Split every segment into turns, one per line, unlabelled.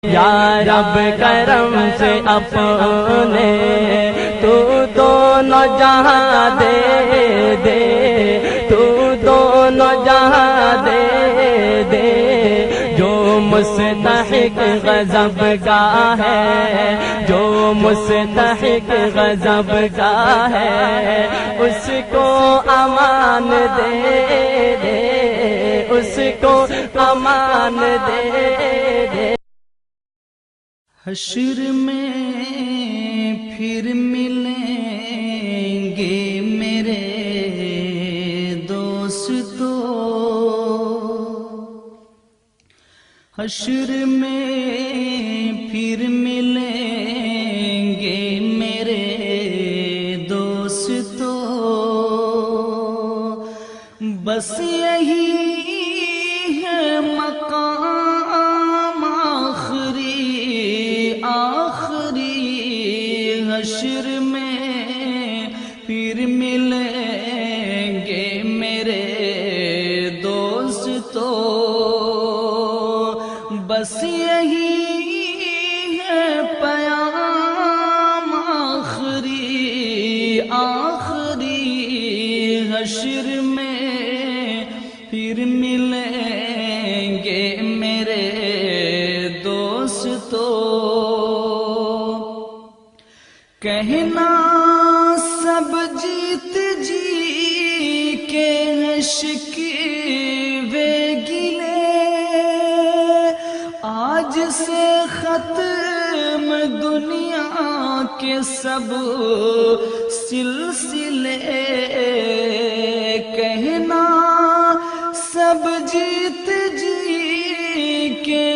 یا رب کرم سے اپنے تو دونوں جہاں دے دے، تو دونوں جہاں دے دے، جو مستحق غضب کا ہے، جو مستحق غضب کا ہے، اس کو امان دے دے، اس کو امان دے دے۔
حشر میں پھر ملیں گے میرے دوستو، حشر میں پھر ملیں گے میرے دوستو، بس یہی ہے مقام آخری، حشر میں پھر ملیں گے میرے دوستو، بس یہی ہے پیام آخری، حشر میں پھر ملیں گے میرے دوستو۔ کہنا سب جیت جی کے شکوے گلے، آج سے ختم دنیا کے سب سلسلے، کہنا سب جیت جی کے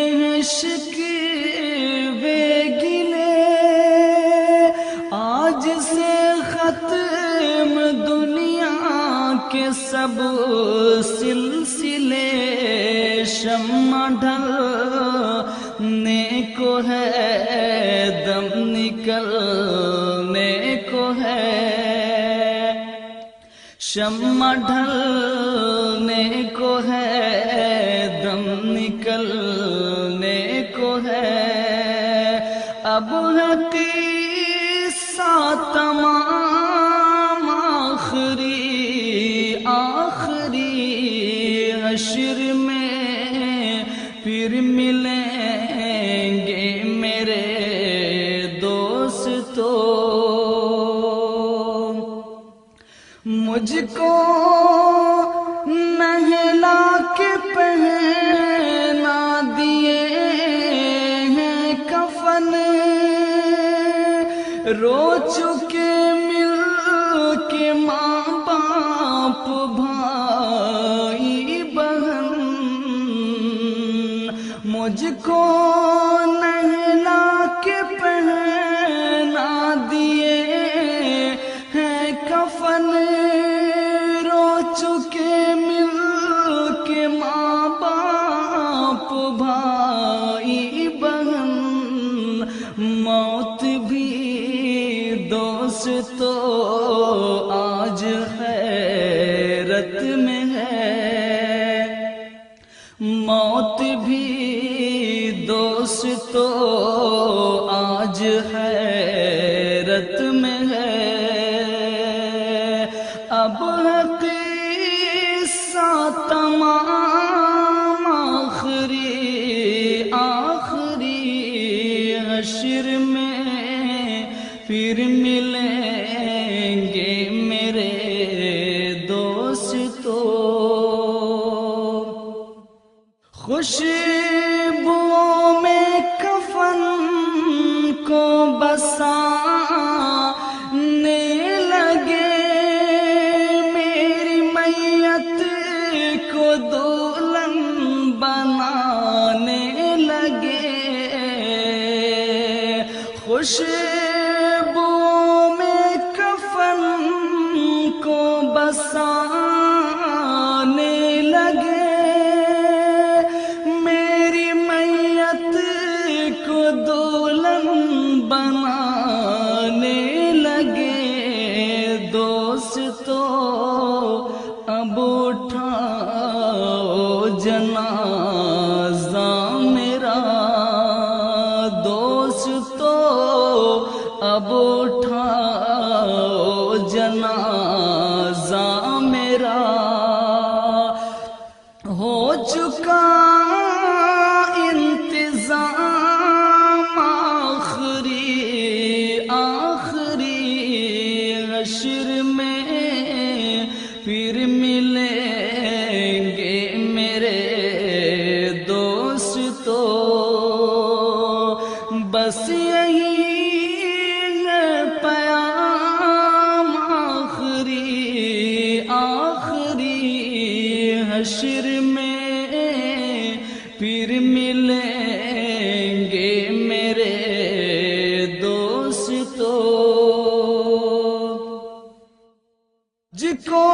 شکوے گلے، آج سے ختم دنیا کے سب سلسلے، شمع ڈھلنے کو ہے، دم نکلنے کو ہے، شمع ڈھلنے کو ہے، دم نکلنے کو ہے، اب ہے قصہ تمام آخری، حشر میں پھر ملیں گے میرے دوستو۔ مجھ کو نہلا کے پہنا دیے ہیں کفن، رو چکے مل کے ماں باپ بھائی بہن، مجھ کو نہلا کے پہنا دیے ہیں کفن، رو چکے مل کے ماں باپ بھائی بہن، موت بھی دوستو آج حیرت میں ہے، موت بھی دوستو آج حیرت میں ہے، اب ہے قصہ تمام آخری، حشر میں پھر ملیں گے میرے دوستو۔ خوشبوؤں میں کفن کو بسانے لگے، میری میت کو دلہن بنانے لگے، خوشبوؤں میں کفن کو بسانے لگے، میری میت کو دلہن بنانے لگے، دوستو اب اٹھاؤ جنازہ میرا، بس یہی ہے پیام آخری حشر میں پھر ملیں گے میرے دوستو جکو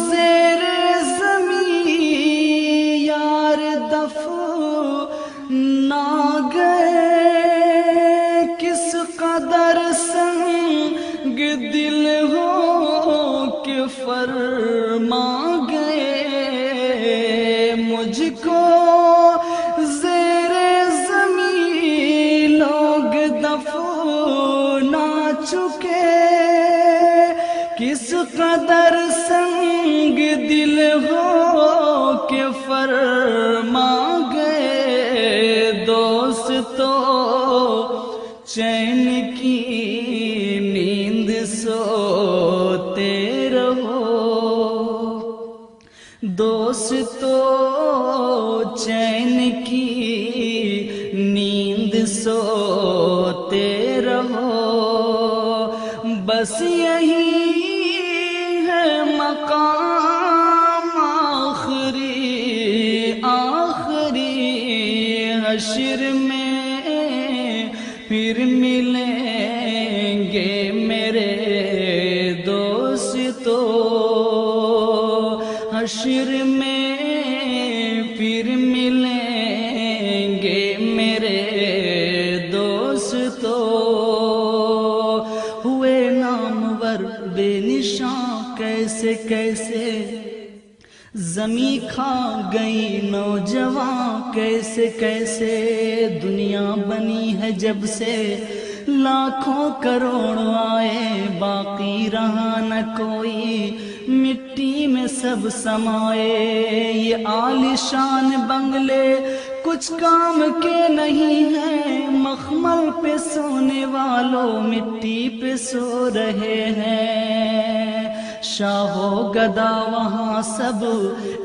زیر زمین یار نہ گئے کس قدر سنگ دل ہو کہ فرما گئے مجھ کو زیر زمین لوگ دفنا چکے کس قدر سنگ دل ہو کہ فرما گئے دوستو چین کی نیند سوتے رہو دوستو چین کی نیند سوتے رہو بس یہی ہے مقام آخری حشر میں پھر ملیں گے میرے دوستو حشر میں پھر ملیں گے میرے دوستو ہوئے نامور بے نشان کیسے کیسے زمیں کھا گئی نوجوان کیسے کیسے دنیا بنی ہے جب سے لاکھوں کروڑ آئے باقی رہا نہ کوئی مٹی میں سب سمائے یہ عالیشان بنگلے کچھ کام کے نہیں ہیں مخمل پہ سونے والوں مٹی پہ سو رہے ہیں شاہ و گدا وہاں سب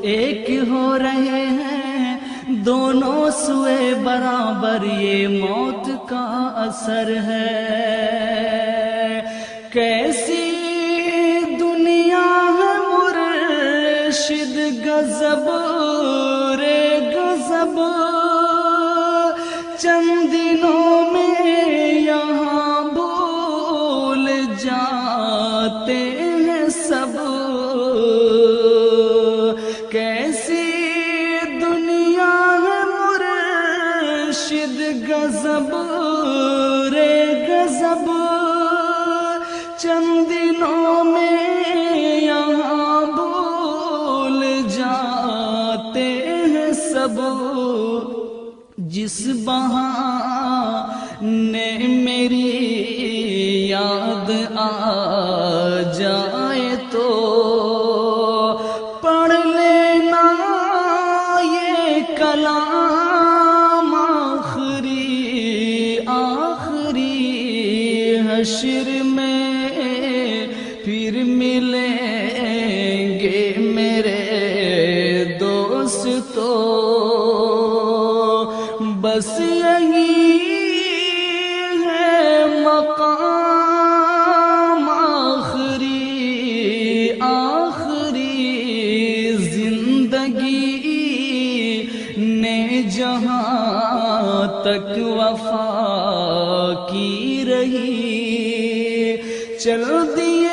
ایک ہو رہے ہیں دونوں سوئے برابر یہ موت کا اثر ہے کیسی دنیا ہے مرشد غضب رے غضب چند دنوں میں یہاں بھول جاتے ہیں سب کیسی دنیا ہے مرشد غضب رے غضب چند دنوں میں یہاں بھول جاتے ہیں سب جس بہانے میری یاد آ جائے تو پڑھ لینا یہ کلام آخری حشر میں پھر ملیں گے میرے دوستو بس یہی ہے مقام آخری زندگی نے جہاں تک وفا کی رہی چل دیا